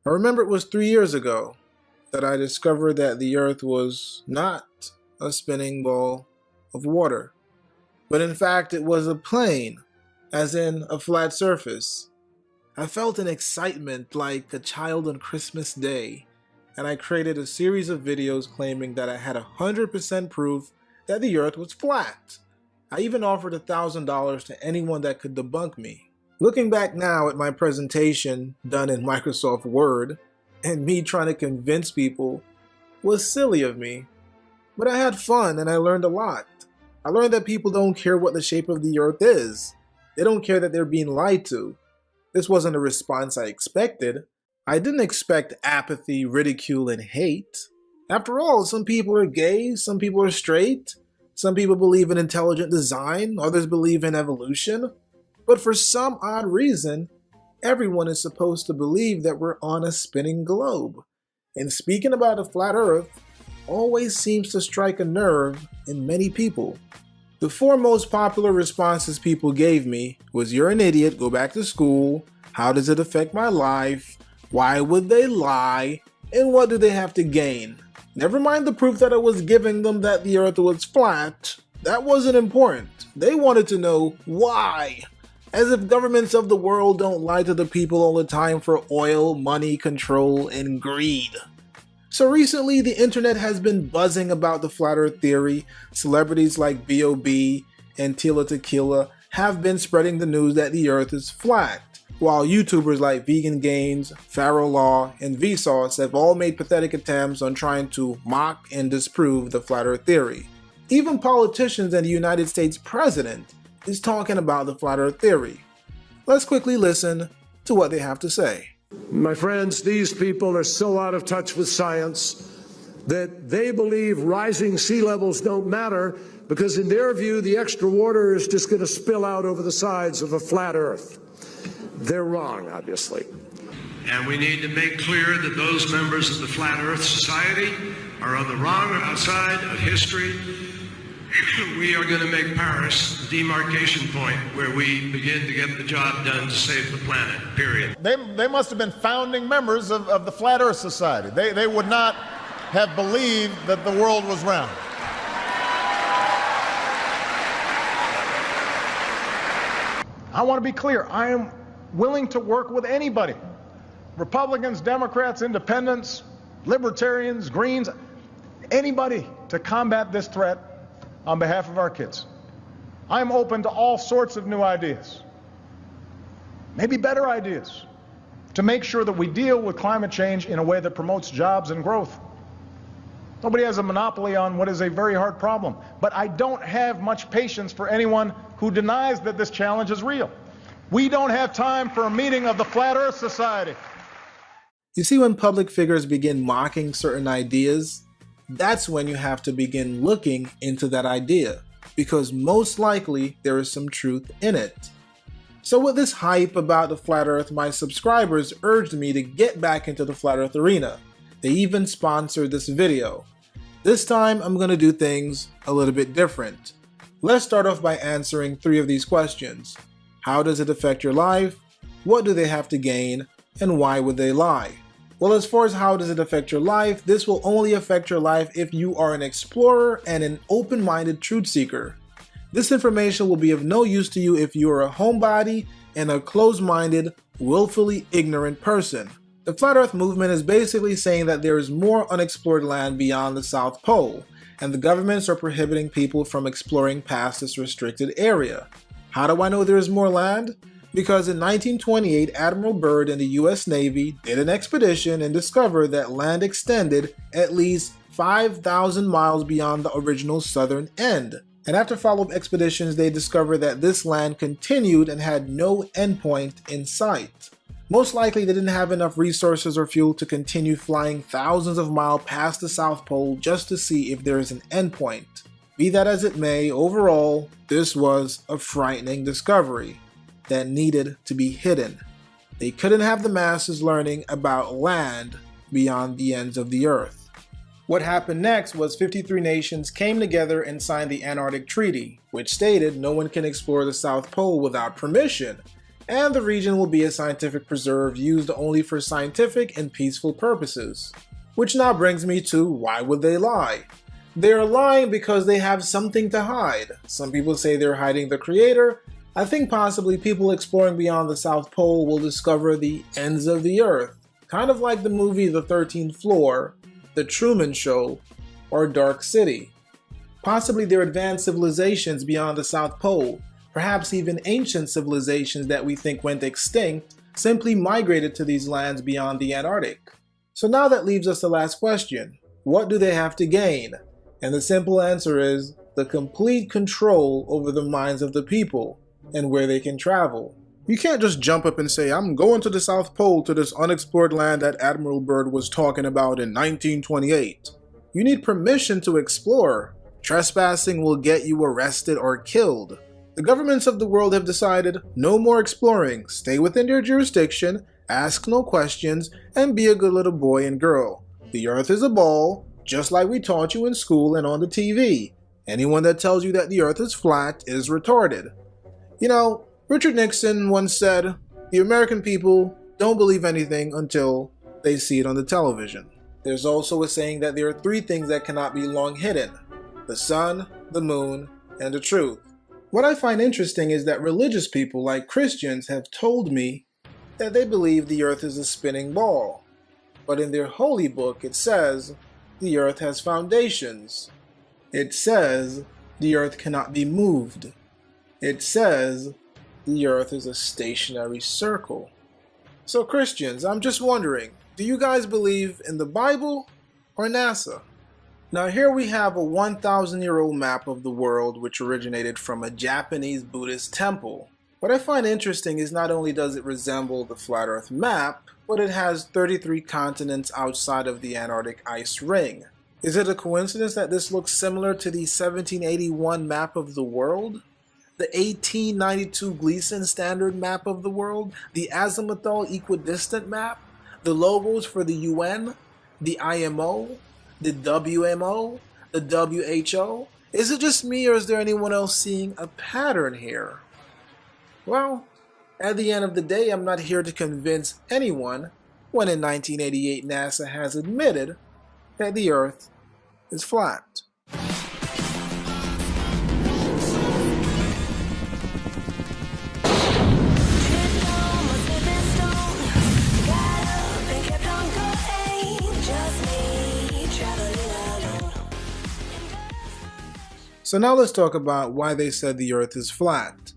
I remember it was 3 years ago that I discovered that the Earth was not a spinning ball of water, but in fact it was a plane, as in a flat surface. I felt an excitement like a child on Christmas Day, and I created a series of videos claiming that I had 100% proof that the Earth was flat. I even offered $1,000 to anyone that could debunk me. Looking back now at my presentation done in Microsoft Word, and me trying to convince people was silly of me, but I had fun and I learned a lot. I learned that people don't care what the shape of the Earth is. They don't care that they're being lied to. This wasn't a response I expected. I didn't expect apathy, ridicule, and hate. After all, some people are gay, some people are straight, some people believe in intelligent design, others believe in evolution. But for some odd reason, everyone is supposed to believe that we're on a spinning globe. And speaking about a flat Earth always seems to strike a nerve in many people. The four most popular responses people gave me was, "You're an idiot, go back to school," "How does it affect my life?" "Why would they lie?" and "What do they have to gain?" Never mind the proof that I was giving them that the Earth was flat. That wasn't important. They wanted to know why. As if governments of the world don't lie to the people all the time for oil, money, control, and greed. So recently, the internet has been buzzing about the flat Earth theory. Celebrities like B.O.B. and Tila Tequila have been spreading the news that the Earth is flat, while YouTubers like Vegan Gains, Pharaoh Law, and Vsauce have all made pathetic attempts on trying to mock and disprove the flat Earth theory. Even politicians and the United States President is talking about the flat Earth theory. Let's quickly listen to what they have to say. My friends, these people are so out of touch with science that they believe rising sea levels don't matter because in their view the extra water is just going to spill out over the sides of a flat Earth. They're wrong, obviously. And we need to make clear that those members of the Flat Earth Society are on the wrong side of history. We are going to make Paris the demarcation point where we begin to get the job done to save the planet, period. They must have been founding members of the Flat Earth Society. They would not have believed that the world was round. I want to be clear. I am willing to work with anybody. Republicans, Democrats, Independents, Libertarians, Greens, anybody to combat this threat on behalf of our kids. I'm open to all sorts of new ideas, maybe better ideas, to make sure that we deal with climate change in a way that promotes jobs and growth. Nobody has a monopoly on what is a very hard problem, but I don't have much patience for anyone who denies that this challenge is real. We don't have time for a meeting of the Flat Earth Society. You see, when public figures begin mocking certain ideas, that's when you have to begin looking into that idea, because most likely there is some truth in it. So with this hype about the flat Earth, my subscribers urged me to get back into the flat Earth arena. They even sponsored this video. This time I'm going to do things a little bit different. Let's start off by answering 3 of these questions. How does it affect your life? What do they have to gain? And why would they lie? Well, as far as how does it affect your life, this will only affect your life if you are an explorer and an open-minded truth seeker. This information will be of no use to you if you are a homebody and a closed-minded, willfully ignorant person. The Flat Earth movement is basically saying that there is more unexplored land beyond the South Pole, and the governments are prohibiting people from exploring past this restricted area. How do I know there is more land? Because in 1928, Admiral Byrd and the US Navy did an expedition and discovered that land extended at least 5,000 miles beyond the original southern end. And after follow-up expeditions, they discovered that this land continued and had no endpoint in sight. Most likely they didn't have enough resources or fuel to continue flying thousands of miles past the South Pole just to see if there is an endpoint. Be that as it may, overall, this was a frightening discovery that needed to be hidden. They couldn't have the masses learning about land beyond the ends of the earth. What happened next was 53 nations came together and signed the Antarctic Treaty, which stated no one can explore the South Pole without permission. and the region will be a scientific preserve used only for scientific and peaceful purposes. Which now brings me to, why would they lie? They are lying because they have something to hide. Some people say they're hiding the creator. I think possibly people exploring beyond the South Pole will discover the ends of the earth, kind of like the movie The 13th Floor, The Truman Show, or Dark City. Possibly they're advanced civilizations beyond the South Pole, perhaps even ancient civilizations that we think went extinct, simply migrated to these lands beyond the Antarctic. So now that leaves us the last question. What do they have to gain? And the simple answer is the complete control over the minds of the people and where they can travel. You can't just jump up and say, I'm going to the South Pole to this unexplored land that Admiral Byrd was talking about in 1928. You need permission to explore. Trespassing will get you arrested or killed. The governments of the world have decided no more exploring, stay within your jurisdiction, ask no questions, and be a good little boy and girl. The earth is a ball, just like we taught you in school and on the TV. Anyone that tells you that the earth is flat is retarded. You know, Richard Nixon once said, the American people don't believe anything until they see it on the television. There's also a saying that there are three things that cannot be long hidden: the sun, the moon, and the truth. What I find interesting is that religious people like Christians have told me that they believe the earth is a spinning ball. But in their holy book it says the earth has foundations. It says the earth cannot be moved. It says the earth is a stationary circle. So Christians, I'm just wondering, do you guys believe in the Bible or NASA? Now here we have a 1,000-year-old map of the world which originated from a Japanese Buddhist temple. What I find interesting is not only does it resemble the flat earth map, but it has 33 continents outside of the Antarctic ice ring. Is it a coincidence that this looks similar to the 1781 map of the world? The 1892 Gleason Standard Map of the world? The Azimuthal Equidistant Map? The logos for the UN? The IMO? The WMO? The WHO? Is it just me, or is there anyone else seeing a pattern here? Well, at the end of the day, I'm not here to convince anyone when in 1988 NASA has admitted that the Earth is flat. So now let's talk about why they said the Earth is flat.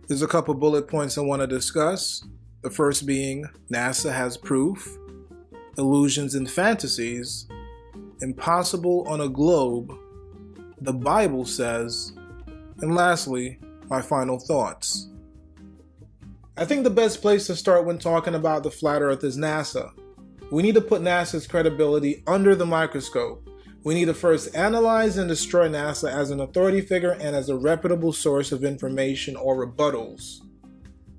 There's a couple bullet points I want to discuss. The first being NASA has proof, illusions and fantasies, impossible on a globe, the Bible says, and lastly, my final thoughts. I think the best place to start when talking about the flat Earth is NASA. We need to put NASA's credibility under the microscope. We need to first analyze and destroy NASA as an authority figure and as a reputable source of information or rebuttals.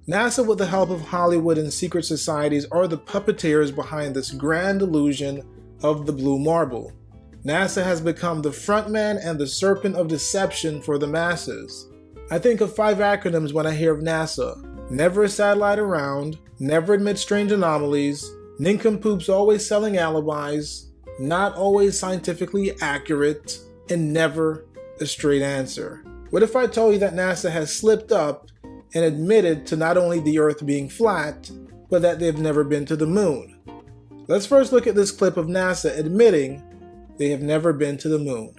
NASA, with the help of Hollywood and secret societies, are the puppeteers behind this grand illusion of the blue marble. NASA has become the frontman and the serpent of deception for the masses. I think of 5 acronyms when I hear of NASA: never a satellite around, never admit strange anomalies, nincompoops always selling alibis, not always scientifically accurate, and never a straight answer. What if I told you that NASA has slipped up and admitted to not only the Earth being flat, but that they've never been to the moon? Let's first look at this clip of NASA admitting they have never been to the moon.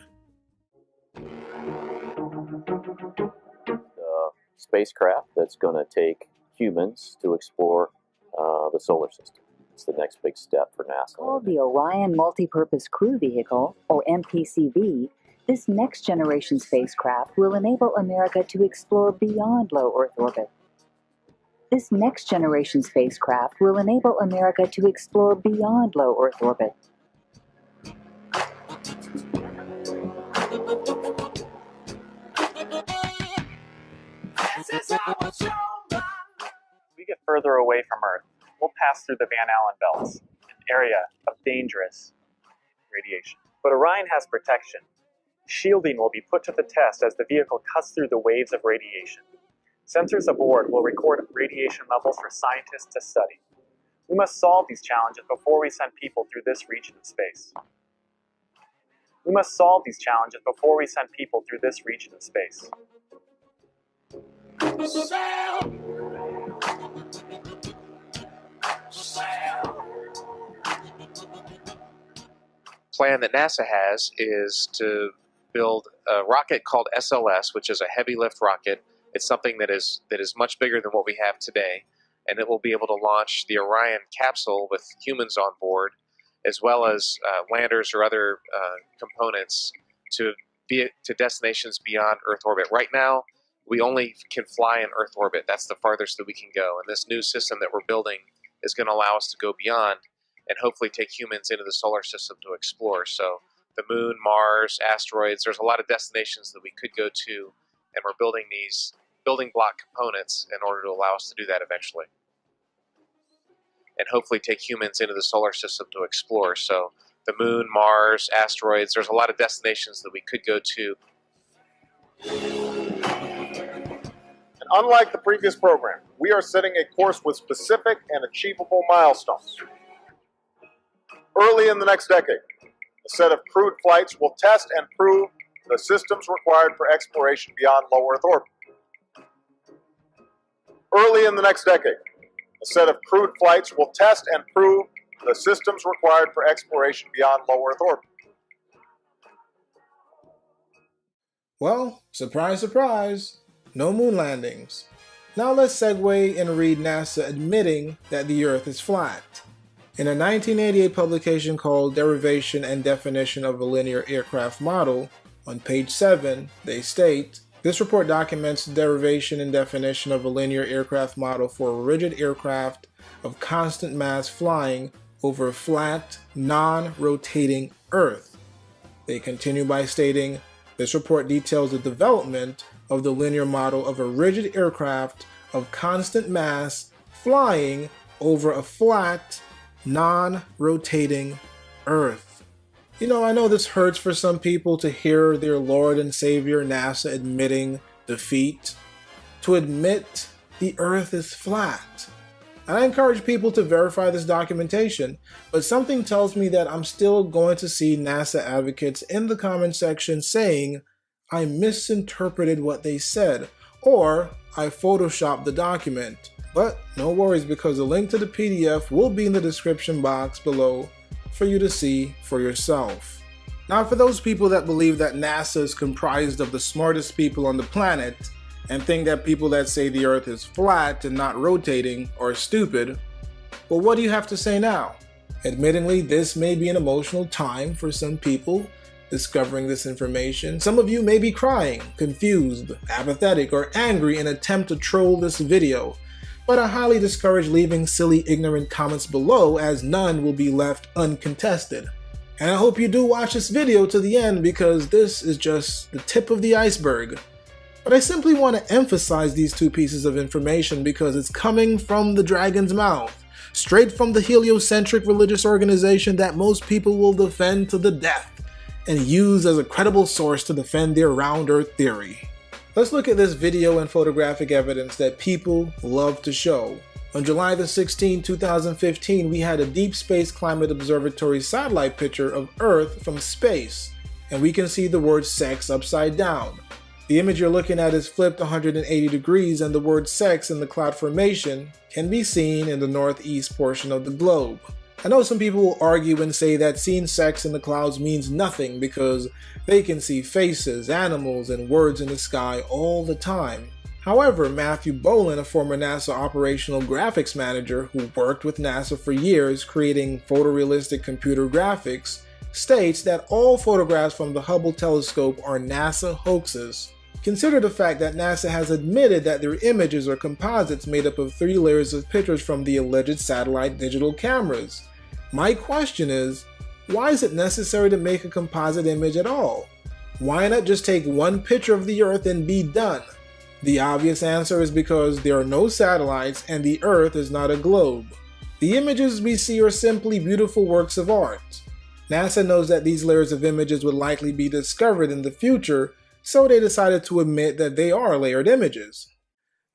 Spacecraft that's going to take humans to explore the solar system. It's the next big step for NASA. Called the Orion Multipurpose Crew Vehicle, or MPCV, this next-generation spacecraft will enable America to explore beyond low Earth orbit. This next-generation spacecraft will enable America to explore beyond low Earth orbit. We get further away from Earth, we'll pass through the Van Allen belts, an area of dangerous radiation. But Orion has protection. Shielding will be put to the test as the vehicle cuts through the waves of radiation. Sensors aboard will record radiation levels for scientists to study. We must solve these challenges before we send people through this region of space. We must solve these challenges before we send people through this region of space. Plan that NASA has is to build a rocket called SLS, which is a heavy lift rocket. It's something that is much bigger than what we have today, and it will be able to launch the Orion capsule with humans on board, as well as landers or other components to destinations beyond Earth orbit. Right now, we only can fly in Earth orbit. That's the farthest that we can go. And this new system that we're building is going to allow us to go beyond and hopefully take humans into the solar system to explore. So the moon, Mars, asteroids, there's a lot of destinations that we could go to, and we're building these building block components in order to allow us to do that eventually. And hopefully take humans into the solar system to explore. So the moon, Mars, asteroids, there's a lot of destinations that we could go to. And unlike the previous program, we are setting a course with specific and achievable milestones. Early in the next decade, a set of crewed flights will test and prove the systems required for exploration beyond low Earth orbit. Early in the next decade, a set of crewed flights will test and prove the systems required for exploration beyond low Earth orbit. Well, surprise, surprise, no moon landings. Now let's segue and read NASA admitting that the Earth is flat. In a 1988 publication called Derivation and Definition of a Linear Aircraft Model, on page 7, they state, this report documents the derivation and definition of a linear aircraft model for a rigid aircraft of constant mass flying over a flat, non-rotating Earth. They continue by stating, this report details the development of the linear model of a rigid aircraft of constant mass flying over a flat, non-rotating Earth. You know, I know this hurts for some people to hear their Lord and Savior NASA admitting defeat, to admit the Earth is flat. And I encourage people to verify this documentation, but something tells me that I'm still going to see NASA advocates in the comment section saying, I misinterpreted what they said, or I photoshopped the document. But no worries, because a link to the PDF will be in the description box below for you to see for yourself. Now, for those people that believe that NASA is comprised of the smartest people on the planet and think that people that say the Earth is flat and not rotating are stupid, well, what do you have to say now? Admittingly, this may be an emotional time for some people discovering this information. Some of you may be crying, confused, apathetic, or angry in an attempt to troll this video. But I highly discourage leaving silly, ignorant comments below, as none will be left uncontested. And I hope you do watch this video to the end, because this is just the tip of the iceberg. But I simply want to emphasize these two pieces of information because it's coming from the dragon's mouth, straight from the heliocentric religious organization that most people will defend to the death and use as a credible source to defend their round earth theory. Let's look at this video and photographic evidence that people love to show. On July the 16th, 2015, we had a Deep Space Climate Observatory satellite picture of Earth from space, and we can see the word sex upside down. The image you're looking at is flipped 180 degrees, and the word sex in the cloud formation can be seen in the northeast portion of the globe. I know some people will argue and say that seeing sex in the clouds means nothing because they can see faces, animals, and words in the sky all the time. However, Matthew Boland, a former NASA operational graphics manager who worked with NASA for years creating photorealistic computer graphics, states that all photographs from the Hubble telescope are NASA hoaxes. Consider the fact that NASA has admitted that their images are composites made up of 3 layers of pictures from the alleged satellite digital cameras. My question is, why is it necessary to make a composite image at all? Why not just take one picture of the Earth and be done? The obvious answer is because there are no satellites and the Earth is not a globe. The images we see are simply beautiful works of art. NASA knows that these layers of images would likely be discovered in the future, so they decided to admit that they are layered images.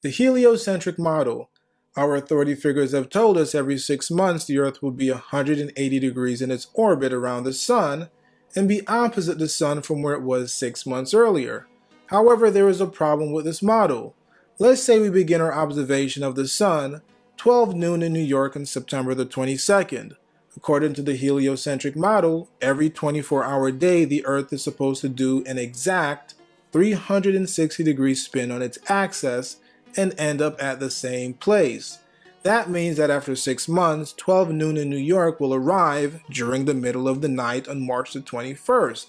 The heliocentric model. Our authority figures have told us every 6 months the Earth will be 180 degrees in its orbit around the Sun and be opposite the Sun from where it was 6 months earlier. However, there is a problem with this model. Let's say we begin our observation of the Sun 12 noon in New York on September the 22nd. According to the heliocentric model, every 24-hour day the Earth is supposed to do an exact 360-degree spin on its axis and end up at the same place. That means that after 6 months, 12 noon in New York will arrive during the middle of the night on March the 21st.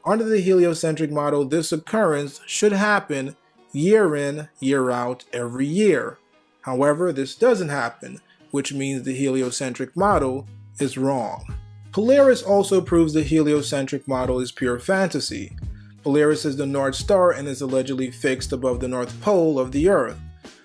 Under the heliocentric model, this occurrence should happen year in, year out, every year. However, this doesn't happen, which means the heliocentric model is wrong. Polaris also proves the heliocentric model is pure fantasy. Polaris is the North Star and is allegedly fixed above the North Pole of the Earth.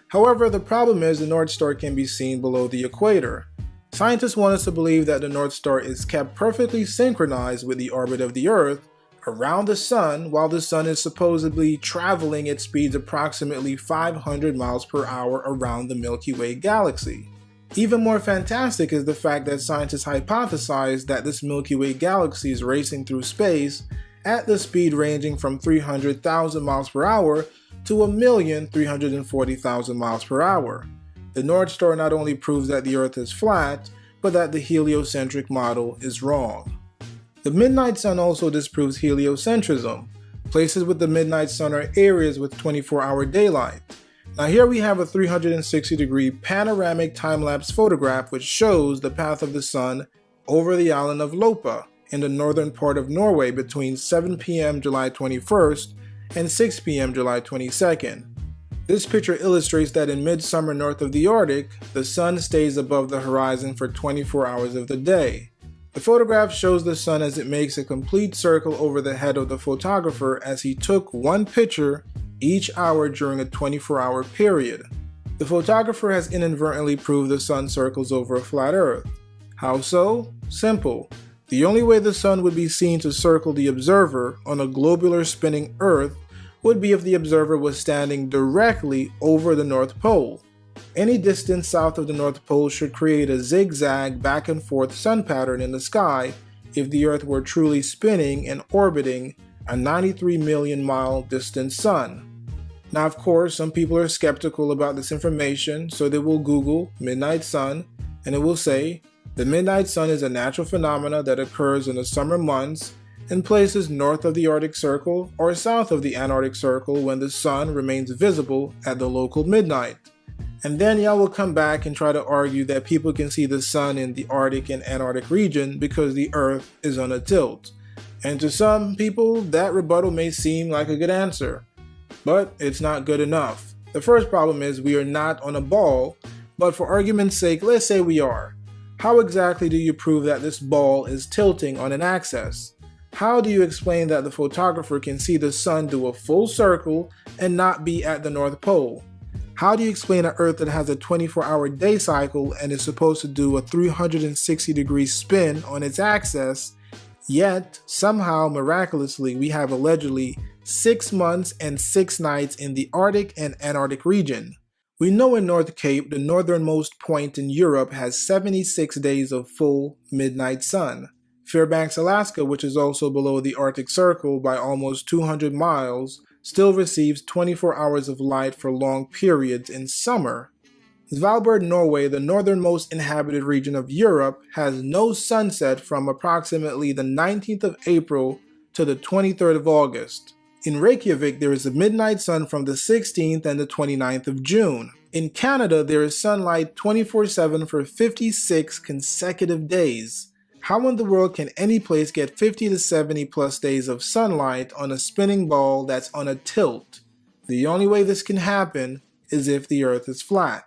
However, the problem is the North Star can be seen below the equator. Scientists want us to believe that the North Star is kept perfectly synchronized with the orbit of the Earth around the Sun, while the Sun is supposedly traveling at speeds approximately 500 miles per hour around the Milky Way galaxy. Even more fantastic is the fact that scientists hypothesize that this Milky Way galaxy is racing through space at the speed ranging from 300,000 miles per hour to 1,340,000 miles per hour. The North Star not only proves that the Earth is flat, but that the heliocentric model is wrong. The midnight sun also disproves heliocentrism. Places with the midnight sun are areas with 24-hour daylight. Now here we have a 360-degree panoramic time-lapse photograph which shows the path of the sun over the island of Lopa in the northern part of Norway between 7 p.m. July 21st and 6 p.m. July 22nd. This picture illustrates that in midsummer north of the Arctic, the sun stays above the horizon for 24 hours of the day. The photograph shows the sun as it makes a complete circle over the head of the photographer as he took one picture each hour during a 24-hour period. The photographer has inadvertently proved the sun circles over a flat Earth. How so? Simple. The only way the sun would be seen to circle the observer on a globular spinning Earth would be if the observer was standing directly over the North Pole. Any distance south of the North Pole should create a zigzag back and forth sun pattern in the sky if the Earth were truly spinning and orbiting a 93 million mile distant sun. Now of course, some people are skeptical about this information, so they will Google midnight sun and it will say, the midnight sun is a natural phenomena that occurs in the summer months in places north of the Arctic Circle or south of the Antarctic Circle when the sun remains visible at the local midnight. And then y'all will come back and try to argue that people can see the sun in the Arctic and Antarctic region because the Earth is on a tilt. And to some people, that rebuttal may seem like a good answer, but it's not good enough. The first problem is we are not on a ball, but for argument's sake, let's say we are. How exactly do you prove that this ball is tilting on an axis? How do you explain that the photographer can see the sun do a full circle and not be at the North Pole? How do you explain an Earth that has a 24-hour day cycle and is supposed to do a 360-degree spin on its axis, yet somehow, miraculously, we have allegedly 6 months and 6 nights in the Arctic and Antarctic region? We know in North Cape, the northernmost point in Europe, has 76 days of full midnight sun. Fairbanks, Alaska, which is also below the Arctic Circle by almost 200 miles, still receives 24 hours of light for long periods in summer. Svalbard, Norway, the northernmost inhabited region of Europe, has no sunset from approximately the 19th of April to the 23rd of August. In Reykjavik, there is a midnight sun from the 16th and the 29th of June. In Canada, there is sunlight 24/7 for 56 consecutive days. How in the world can any place get 50 to 70 plus days of sunlight on a spinning ball that's on a tilt? The only way this can happen is if the Earth is flat.